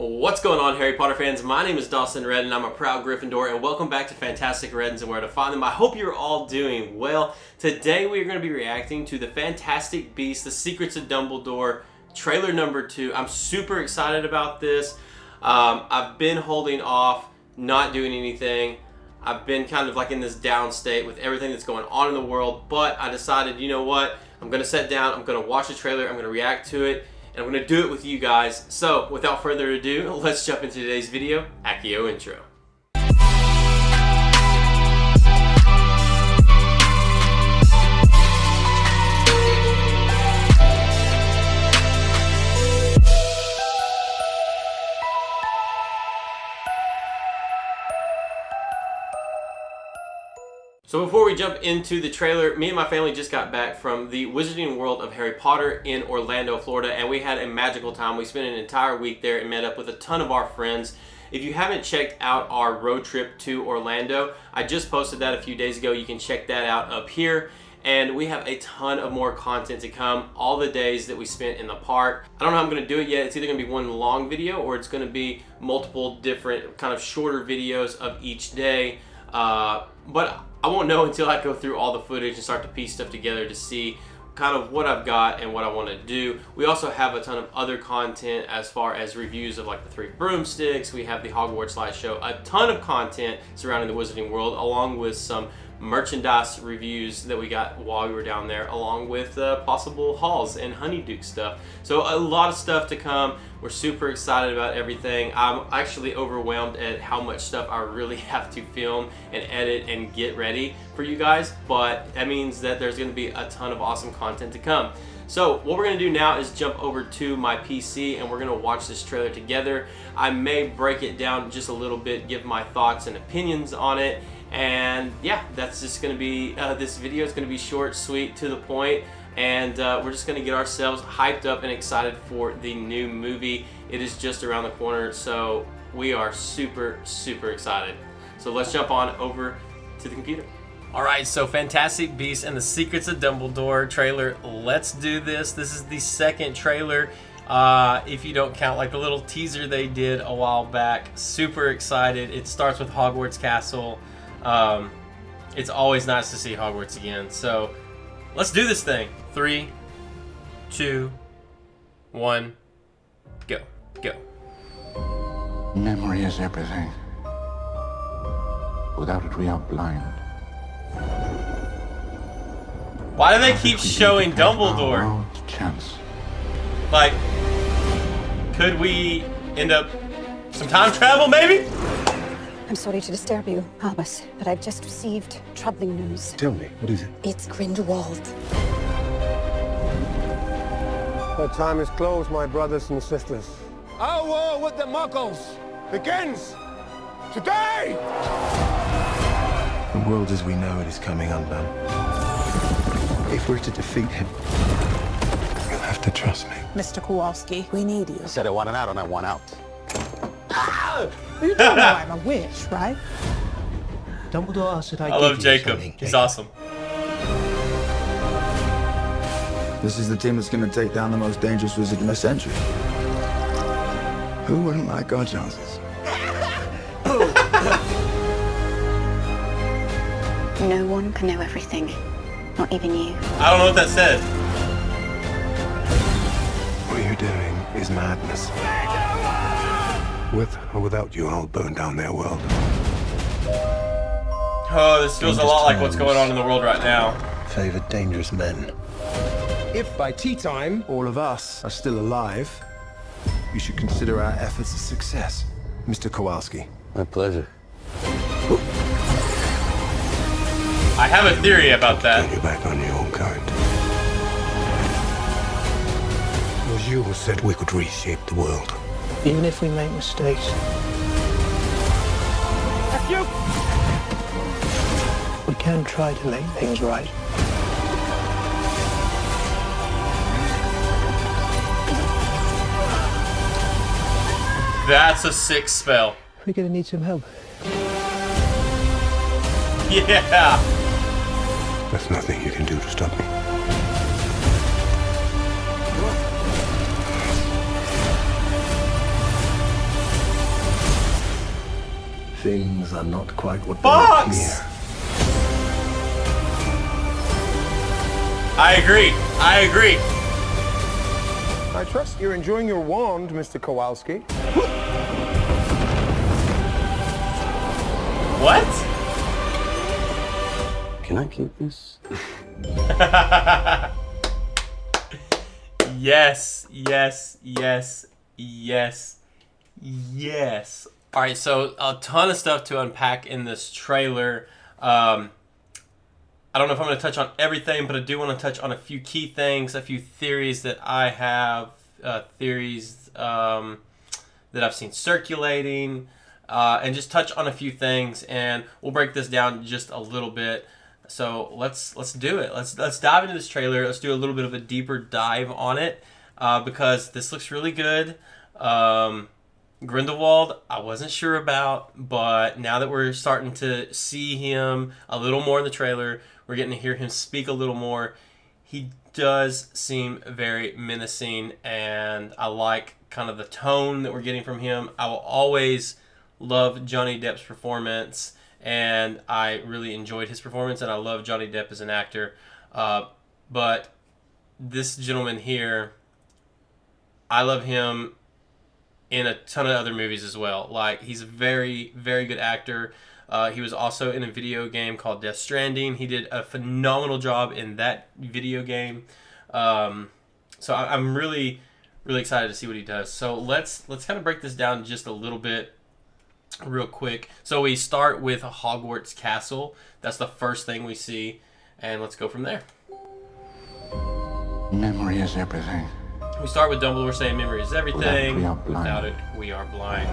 What's going on, Harry Potter fans? My name is Dawson Red and I'm a proud Gryffindor, and welcome back to Fantastic Reddins and Where to Find Them. I hope you're all doing well. Today we are going to be reacting to the Fantastic Beasts, The Secrets of Dumbledore, trailer number 2. I'm super excited about this. I've been holding off, not doing anything. I've been kind of like in this down state with everything that's going on in the world, but I decided, you know what? I'm going to sit down, I'm going to watch the trailer, I'm going to react to it, and I'm going to do it with you guys. So, without further ado, let's jump into today's video, Accio Intro. So before we jump into the trailer, me and my family just got back from the Wizarding World of Harry Potter in Orlando, Florida, and we had a magical time. We spent an entire week there and met up with a ton of our friends. If you haven't checked out our road trip to Orlando, I just posted that a few days ago. You can check that out up here. And we have a ton of more content to come, all the days that we spent in the park. I don't know how I'm going to do it yet. It's either going to be one long video or it's going to be multiple different kind of shorter videos of each day. But I won't know until I go through all the footage and start to piece stuff together to see kind of what I've got and what I want to do. We also have a ton of other content as far as reviews of like the 3 broomsticks. We have the Hogwarts slideshow, a ton of content surrounding the Wizarding World, along with some merchandise reviews that we got while we were down there, along with possible hauls and honeydew stuff. So a lot of stuff to come. We're super excited about everything. I'm actually overwhelmed at how much stuff I really have to film and edit and get ready for you guys, but that means that there's going to be a ton of awesome content to come. So what we're going to do now is jump over to my PC and we're going to watch this trailer together. I may break it down just a little bit, give my thoughts and opinions on it. And yeah, that's just going to be, this video is going to be short, sweet, to the point, and we're just going to get ourselves hyped up and excited for the new movie. It is just around the corner, so we are super, super excited. So let's jump on over to the computer. Alright, so Fantastic Beasts and the Secrets of Dumbledore trailer. Let's do this. This is the second trailer. If you don't count like the little teaser they did a while back. Super excited. It starts with Hogwarts Castle. It's always nice to see Hogwarts again. So let's do this thing. 3, 2, 1, go. Memory is everything. Without it, we are blind. Why do they keep showing Dumbledore? Chance. Like, could we end up some time travel, maybe? I'm sorry to disturb you, Albus, but I've just received troubling news. Tell me, what is it? It's Grindelwald. The time is closed, my brothers and sisters. Our war with the Muggles begins today! The world as we know it is coming undone. If we're to defeat him, you'll have to trust me. Mr. Kowalski, we need you. I said I want an out and I want out. You don't know I'm a witch, right? Dumbledore asked that I love Jacob. He's awesome. This is the team that's going to take down the most dangerous wizard in the century. Who wouldn't like our chances? No one can know everything, not even you. I don't know what that said. What you're doing is madness. With or without you, I'll burn down their world. Oh, this feels a lot like what's going on in the world right now. Favor dangerous men. If by tea time, All of us are still alive. You should consider our efforts a success, Mr. Kowalski. My pleasure. I have a theory about Turn that. your back on your own kind. It was you who said we could reshape the world. Even if we make mistakes. We can try to make things right. That's a sick spell. We're gonna need some help. Yeah. There's nothing you can do to stop me. Things are not quite what Fox! they appear. I agree. I agree. I trust you're enjoying your wand, Mr. Kowalski. What? Can I keep this? Yes, yes, yes, yes, yes. All right, so a ton of stuff to unpack in this trailer. I don't know if I'm going to touch on everything, but I do want to touch on a few key things, a few theories that I have, theories that I've seen circulating, and just touch on a few things, and we'll break this down just a little bit. So let's do it. Let's dive into this trailer. Let's do a little bit of a deeper dive on it because this looks really good. Grindelwald, I wasn't sure about, but now that we're starting to see him a little more in the trailer, we're getting to hear him speak a little more. He does seem very menacing, and I like kind of the tone that we're getting from him. I will always love Johnny Depp's performance, and I really enjoyed his performance, and I love Johnny Depp as an actor. But this gentleman here, I love him in a ton of other movies as well. Like, he's a very, very good actor. He was also in a video game called Death Stranding. He did a phenomenal job in that video game. So I'm really, really excited to see what he does. So let's kind of break this down just a little bit real quick. So we start with Hogwarts Castle. That's the first thing we see, and let's go from there. Memory is everything. We start with Dumbledore saying memory is everything. We are blind. Without it, we are blind.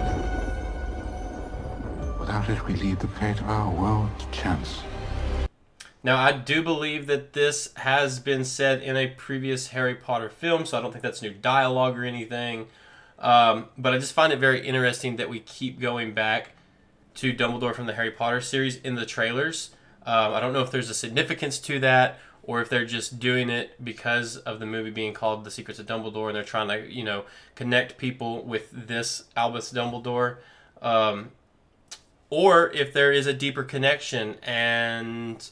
Without it, we leave the fate of our world to chance. Now, I do believe that this has been said in a previous Harry Potter film, so I don't think that's new dialogue or anything. But I just find it very interesting that we keep going back to Dumbledore from the Harry Potter series in the trailers. I don't know if there's a significance to that, or if they're just doing it because of the movie being called The Secrets of Dumbledore, and they're trying to, connect people with this Albus Dumbledore. Or if there is a deeper connection, and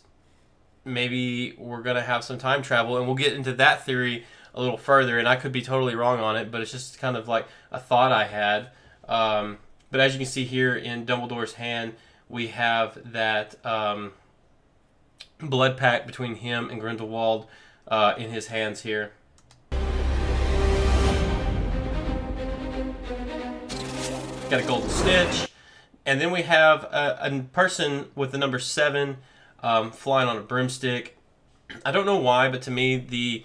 maybe we're going to have some time travel, and we'll get into that theory a little further, and I could be totally wrong on it, but it's just kind of like a thought I had. But as you can see here in Dumbledore's hand, we have that blood pact between him and Grindelwald in his hands here. Got a golden snitch. And then we have a person with the number 7 flying on a broomstick. I don't know why, but to me the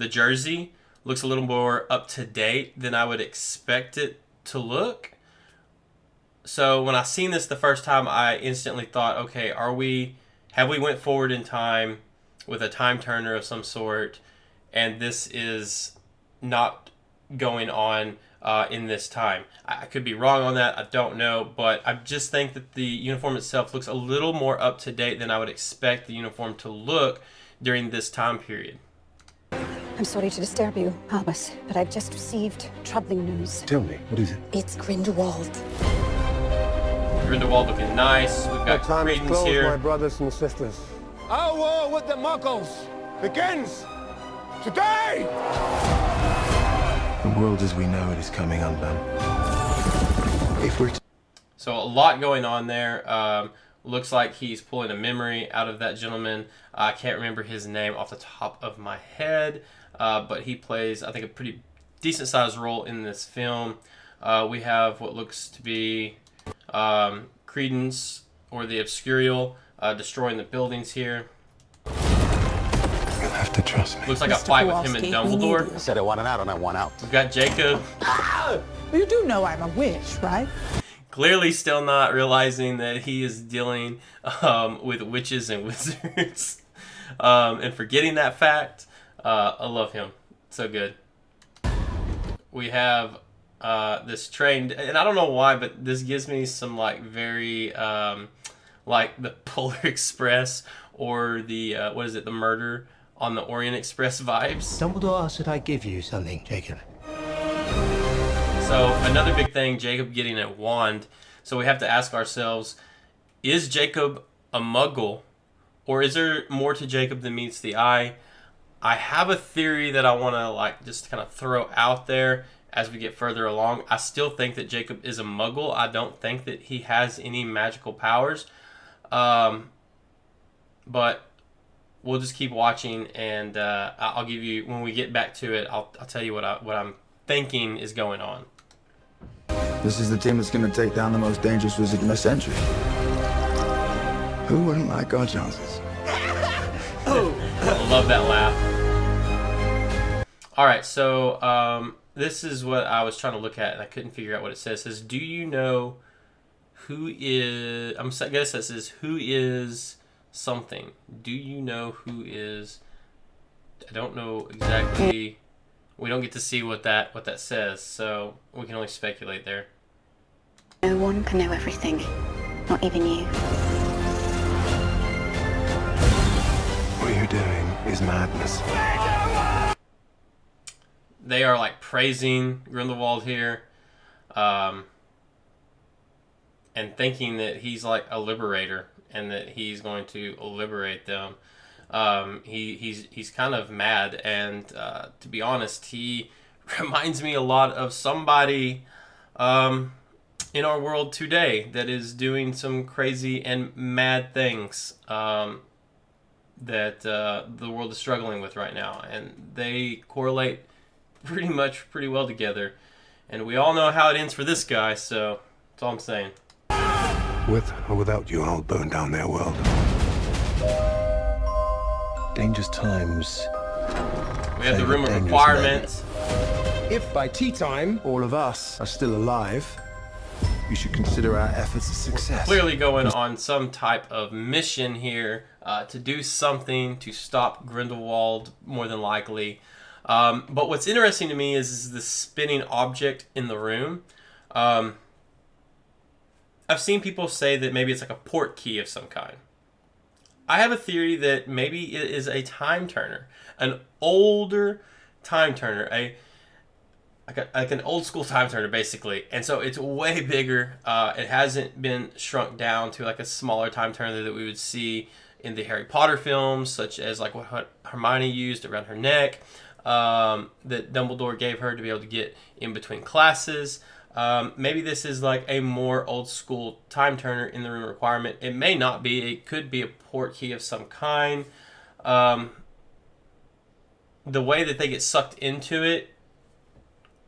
jersey looks a little more up to date than I would expect it to look. So when I seen this the first time, I instantly thought, okay, have we went forward in time with a time turner of some sort, and this is not going on in this time. I could be wrong on that, I don't know, but I just think that the uniform itself looks a little more up to date than I would expect the uniform to look during this time period. I'm sorry to disturb you, Albus, but I've just received troubling news. Tell me, what is it? It's Grindelwald. Grindelwald looking nice. We've My got time is Credence closed, here. my brothers and sisters. Our war with the Muggles begins today! The world as we know it is coming undone. If we're to So a lot going on there. Looks like he's pulling a memory out of that gentleman. I can't remember his name off the top of my head, but he plays, I think, a pretty decent sized role in this film. We have what looks to be Credence, or the Obscurial, destroying the buildings here. you'll have to trust me. Looks like a Mr. fight with him and Kowalski, we need Dumbledore. I said I want an out and I want out. We've got Jacob. You do know I'm a witch, right? Clearly still not realizing that he is dealing with witches and wizards. And forgetting that fact. I love him. So good. We have this train, and I don't know why, but this gives me some very like the Polar Express or the the Murder on the Orient Express vibes. Dumbledore asked that I give you something, Jacob. So another big thing, Jacob getting a wand. So we have to ask ourselves, is Jacob a muggle? Or is there more to Jacob than meets the eye? I have a theory that I want to like just kind of throw out there as we get further along. I still think that Jacob is a muggle. I don't think that he has any magical powers. But we'll just keep watching, and I'll give you, when we get back to it, I'll tell you what I'm thinking is going on. This is the team that's going to take down the most dangerous wizard in a century. Who wouldn't like our chances? I love that laugh. All right, so this is what I was trying to look at, and I couldn't figure out what it says. It says, do you know who is... I guess that says, who is something. Do you know who is... I don't know exactly... We don't get to see what that says, so we can only speculate there. No one can know everything, not even you. What you're doing is madness. They are like praising Grindelwald here, and thinking that he's like a liberator and that he's going to liberate them. He's kind of mad, and to be honest, he reminds me a lot of somebody in our world today that is doing some crazy and mad things that the world is struggling with right now, and they correlate pretty well together. And we all know how it ends for this guy, so that's all I'm saying. With or without you, I'll burn down their world. Dangerous times. We have the room of requirements. If by tea time all of us are still alive, you should consider our efforts a success. Clearly going on some type of mission here to do something to stop Grindelwald, more than likely. But what's interesting to me is the spinning object in the room. I've seen people say that maybe it's like a port key of some kind. I have a theory that maybe it is a time turner, an older time turner, like an old school time turner basically. And so it's way bigger. It hasn't been shrunk down to like a smaller time turner that we would see in the Harry Potter films, such as like what Hermione used around her neck, that Dumbledore gave her to be able to get in between classes. Maybe this is like a more old school time turner in the room requirement. It may not be. It could be a port key of some kind. The way that they get sucked into it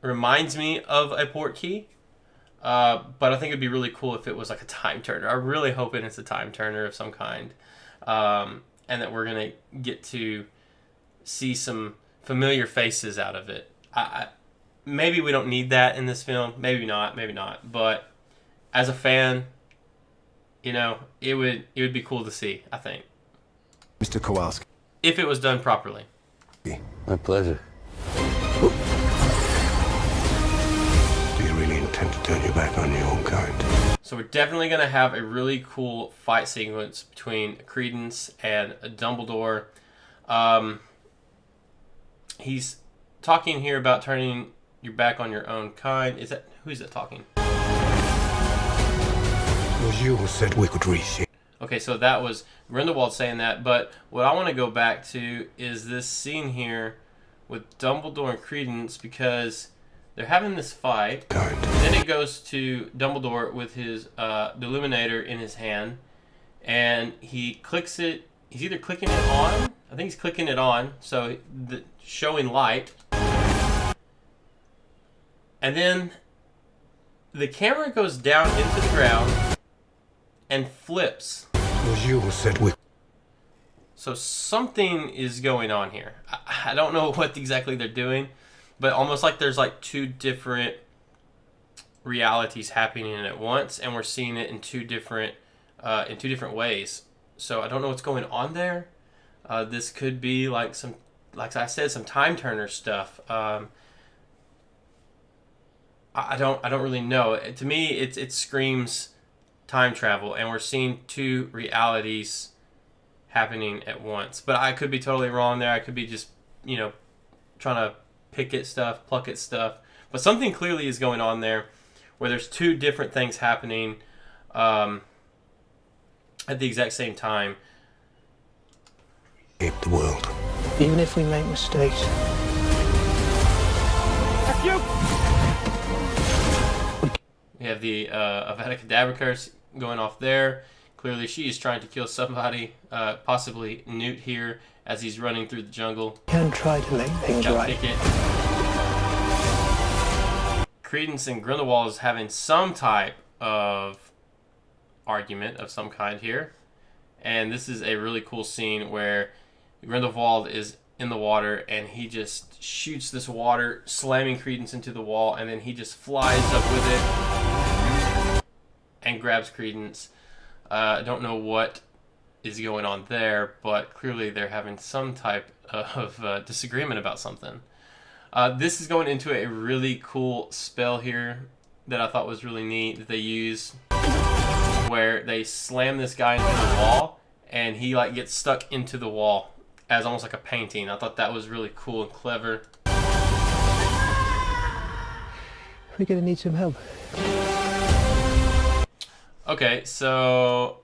reminds me of a port key. But I think it'd be really cool if it was like a time turner. I'm really hoping it's a time turner of some kind. And that we're going to get to see some familiar faces out of it. Maybe we don't need that in this film. Maybe not. But as a fan, you know, it would be cool to see, I think. Mr. Kowalski. If it was done properly. My pleasure. Do you really intend to turn your back on your own kind? So we're definitely going to have a really cool fight sequence between Credence and Dumbledore. He's talking here about turning your back on your own kind. Who is that talking? It was you who said we could reach it. Okay, so that was Grindelwald saying that, but what I want to go back to is this scene here with Dumbledore and Credence, because they're having this fight. Then it goes to Dumbledore with his Deluminator in his hand, and he clicks it. He's either clicking it on. I think he's clicking it on, so showing light. And then the camera goes down into the ground and flips. It was you who said we... So something is going on here. I don't know what exactly they're doing, but almost like there's like two different realities happening at once, and we're seeing it in two different ways. So I don't know what's going on there. This could be like I said, some time turner stuff. I don't really know. To me, it screams time travel, and we're seeing two realities happening at once. But I could be totally wrong there. I could be just, trying to pluck at stuff. But something clearly is going on there. where there's two different things happening at the exact same time. Shape the world. Even if we make mistakes. We have the Avada Kedavra curse going off there. Clearly she is trying to kill somebody, possibly Newt here, as he's running through the jungle. Can try to make things right. Credence and Grindelwald is having some type of argument of some kind here. And this is a really cool scene where Grindelwald is in the water and he just shoots this water, slamming Credence into the wall, and then he just flies up with it and grabs Credence. I don't know what is going on there, but clearly they're having some type of disagreement about something. This is going into a really cool spell here that I thought was really neat that they use, where they slam this guy into the wall and he like gets stuck into the wall as almost like a painting. I thought that was really cool and clever. We're gonna need some help. Okay, so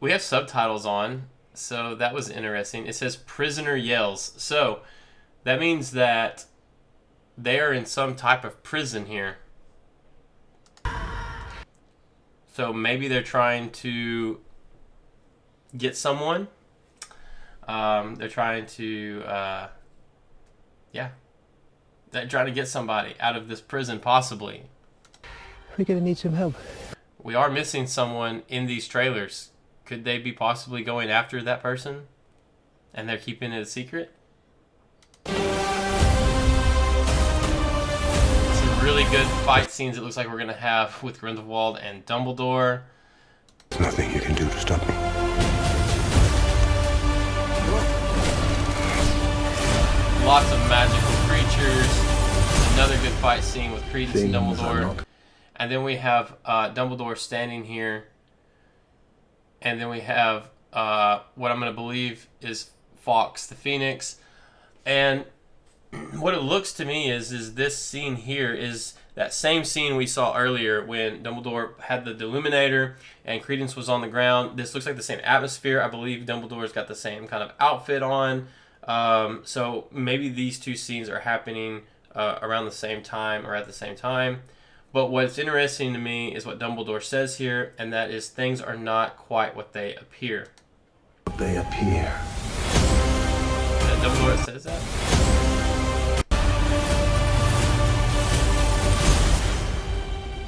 we have subtitles on, so that was interesting. It says prisoner yells. So that means that they are in some type of prison here. So maybe they're trying to get someone. They're trying to, they're trying to get somebody out of this prison, possibly. We're gonna need some help. We are missing someone in these trailers. Could they be possibly going after that person? And they're keeping it a secret? Some really good fight scenes it looks like we're going to have with Grindelwald and Dumbledore. There's nothing you can do to stop me. Lots of magical creatures. Another good fight scene with Credence and Dumbledore. And then we have Dumbledore standing here. And then we have what I'm going to believe is Fawkes the Phoenix. And what it looks to me is this scene here is that same scene we saw earlier when Dumbledore had the Deluminator and Credence was on the ground. This looks like the same atmosphere. I believe Dumbledore's got the same kind of outfit on. So maybe these two scenes are happening around the same time or at the same time. But what's interesting to me is what Dumbledore says here, and that is things are not quite what they appear. They appear. And Dumbledore says that?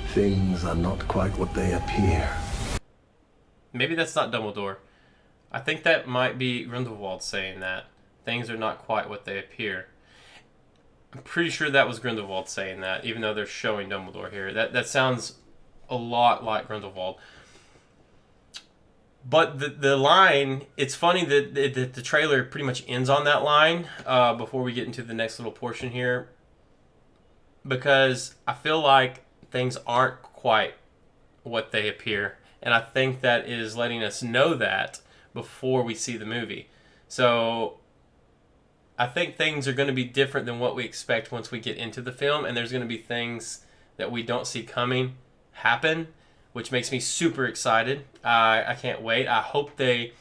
Things are not quite what they appear. Maybe that's not Dumbledore. I think that might be Grindelwald saying that. Things are not quite what they appear. I'm pretty sure that was Grindelwald saying that, even though they're showing Dumbledore here. That sounds a lot like Grindelwald. But the line, it's funny that the trailer pretty much ends on that line before we get into the next little portion here. Because I feel like things aren't quite what they appear. And I think that is letting us know that before we see the movie. So I think things are going to be different than what we expect once we get into the film, and there's going to be things that we don't see coming happen, which makes me super excited. I can't wait. I hope they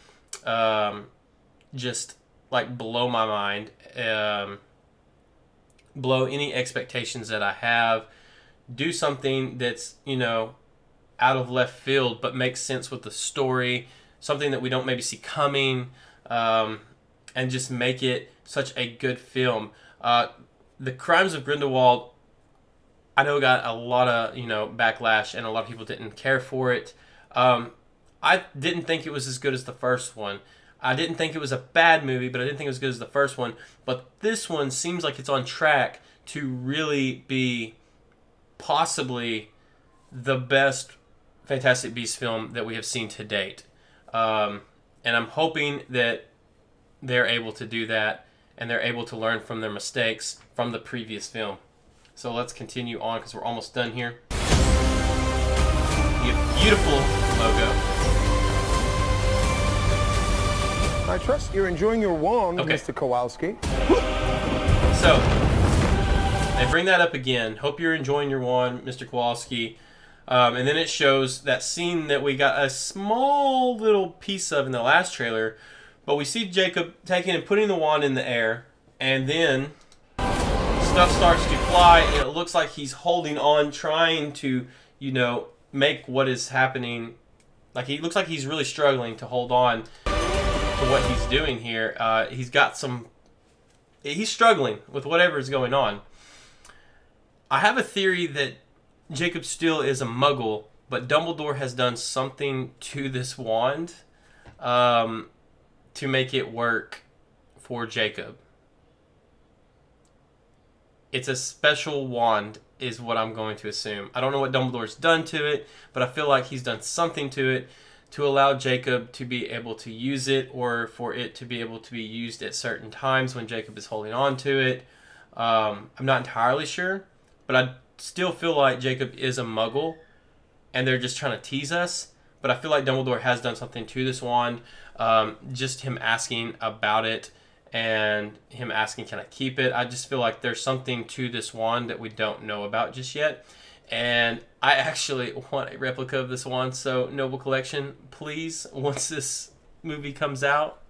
just like blow my mind, blow any expectations that I have, do something that's, you know, out of left field but makes sense with the story, something that we don't maybe see coming, and just make it such a good film. The Crimes of Grindelwald, I know got a lot of, you know, backlash and a lot of people didn't care for it. I didn't think it was as good as the first one. I didn't think it was a bad movie, but I didn't think it was as good as the first one. But this one seems like it's on track to really be possibly the best Fantastic Beasts film that we have seen to date. And I'm hoping that they're able to do that and they're able to learn from their mistakes from the previous film. So let's continue on because we're almost done here. The beautiful logo. I trust you're enjoying your wand, Okay. Mr. Kowalski. So, They bring that up again. Hope you're enjoying your wand, Mr. Kowalski. And then it shows that scene that we got a small little piece of in the last trailer. But we see Jacob taking and putting the wand in the air. And then stuff starts to fly. And it looks like he's holding on, trying to, you know, make what is happening. Like, he looks like he's really struggling to hold on to what he's doing here. He's got some... He's struggling with whatever is going on. I have a theory that Jacob still is a muggle, but Dumbledore has done something to this wand to make it work for Jacob. It's a special wand, is what I'm going to assume. I don't know what Dumbledore's done to it, but I feel like he's done something to it to allow Jacob to be able to use it, or for it to be able to be used at certain times when Jacob is holding on to it. I'm not entirely sure, but I still feel like Jacob is a muggle, and they're just trying to tease us. But I feel like Dumbledore has done something to this wand. Just him asking about it, and him asking, can I keep it? I just feel like there's something to this wand that we don't know about just yet. And I actually want a replica of this wand. So, Noble Collection, please, once this movie comes out,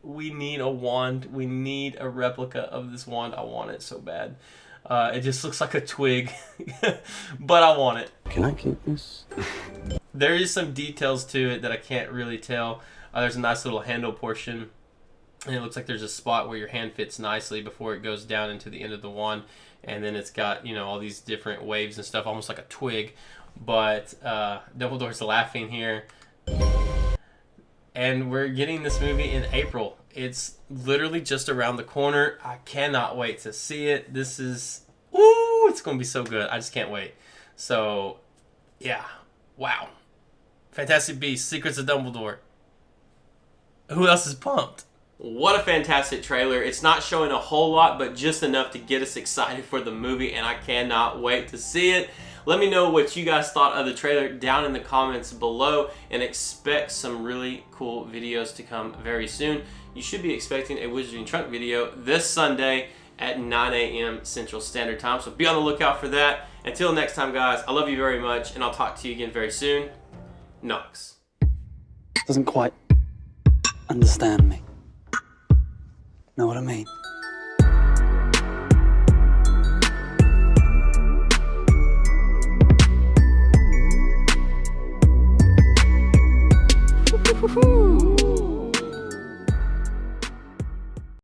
we need a wand. We need a replica of this wand. I want it so bad. It just looks like a twig, but I want it. Can I keep this? There is some details to it that I can't really tell. There's a nice little handle portion, and it looks like there's a spot where your hand fits nicely before it goes down into the end of the wand. And then it's got, you know, all these different waves and stuff, almost like a twig. But Dumbledore's laughing here. And we're getting this movie in April. It's literally just around the corner. I cannot wait to see it. This is... Ooh, it's going to be so good. I just can't wait. So, yeah. Wow. Fantastic Beasts, Secrets of Dumbledore. Who else is pumped? What a fantastic trailer. It's not showing a whole lot, but just enough to get us excited for the movie, and I cannot wait to see it. Let me know what you guys thought of the trailer down in the comments below, and expect some really cool videos to come very soon. You should be expecting a Wizarding Trunk video this Sunday at 9 a.m. Central Standard Time, so be on the lookout for that. Until next time, guys, I love you very much, and I'll talk to you again very soon. Knox. Doesn't quite understand me. Know what I mean? Woohoo!